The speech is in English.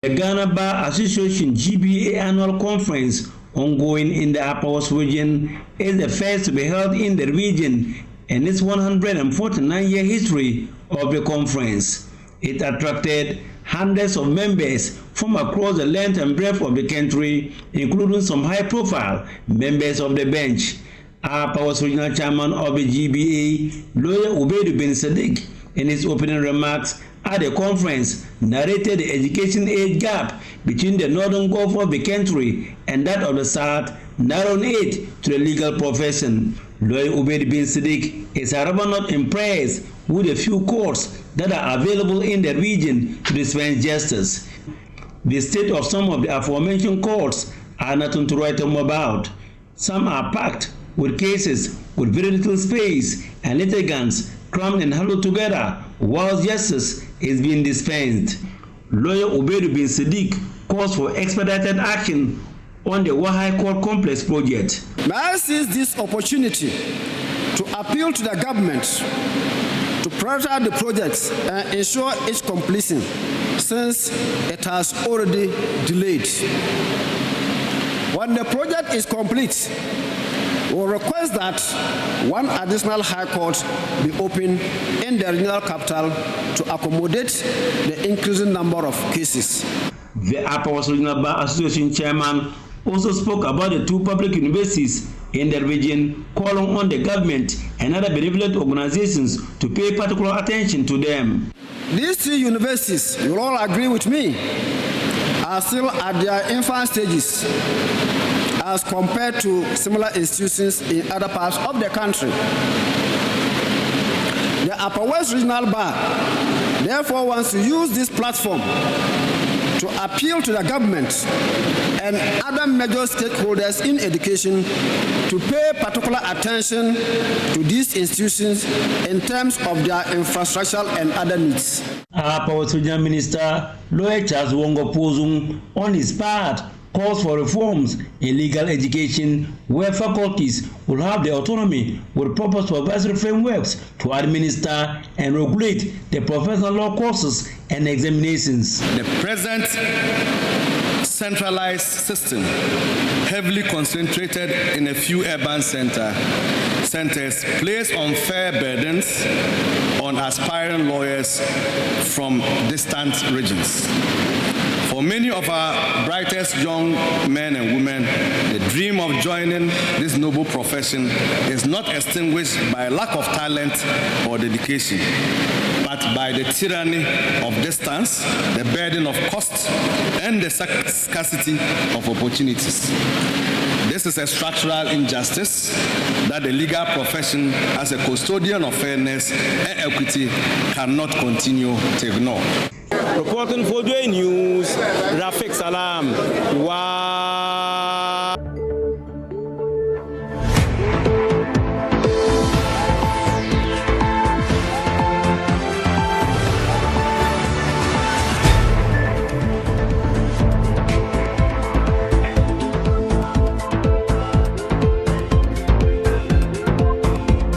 The Ghana Bar Association GBA annual conference ongoing in the Upper West region is the first to be held in the region in its 149-year history of the conference. It attracted hundreds of members from across the length and breadth of the country, including some high-profile members of the bench. Upper West Regional Chairman of the GBA, lawyer Ubaidu bin Sadiq, in his opening remarks at the conference, narrated the education age gap between the northern Gulf of the country and that of the south, narrowing it to the legal profession. Lawyer Ubaidu bin Sadiq is however not impressed with the few courts that are available in the region to dispense justice. The state of some of the aforementioned courts are nothing to write home about. Some are packed with cases with very little space and litigants crammed and huddled together while justice is being dispensed. Lawyer Ubaidu bin Sadiq calls for expedited action on the Wahai Court Complex project. May I seize this opportunity to appeal to the government to prioritize the project and ensure its completion, since it has already delayed. When the project is complete, we will request that one additional high court be opened in the regional capital to accommodate the increasing number of cases. The Upper West Regional Bar Association chairman also spoke about the two public universities in the region, calling on the government and other benevolent organizations to pay particular attention to them. These two universities, you will all agree with me, are still at their infant stages as compared to similar institutions in other parts of the country. The Upper West Regional Bar therefore wants to use this platform to appeal to the government and other major stakeholders in education to pay particular attention to these institutions in terms of their infrastructural and other needs. Upper West Regional Minister Lawyer Charles Wongo Pozung, on his part, calls for reforms in legal education where faculties will have the autonomy with proper supervisory frameworks to administer and regulate the professional law courses and examinations. The present centralized system, heavily concentrated in a few urban centers, place unfair burdens on aspiring lawyers from distant regions. For many of our brightest young men and women, the dream of joining this noble profession is not extinguished by lack of talent or dedication, but by the tyranny of distance, the burden of cost, and the scarcity of opportunities. This is a structural injustice that the legal profession, as a custodian of fairness and equity, cannot continue to ignore. Reporting for JoyNews, Rafik Salam. Wow.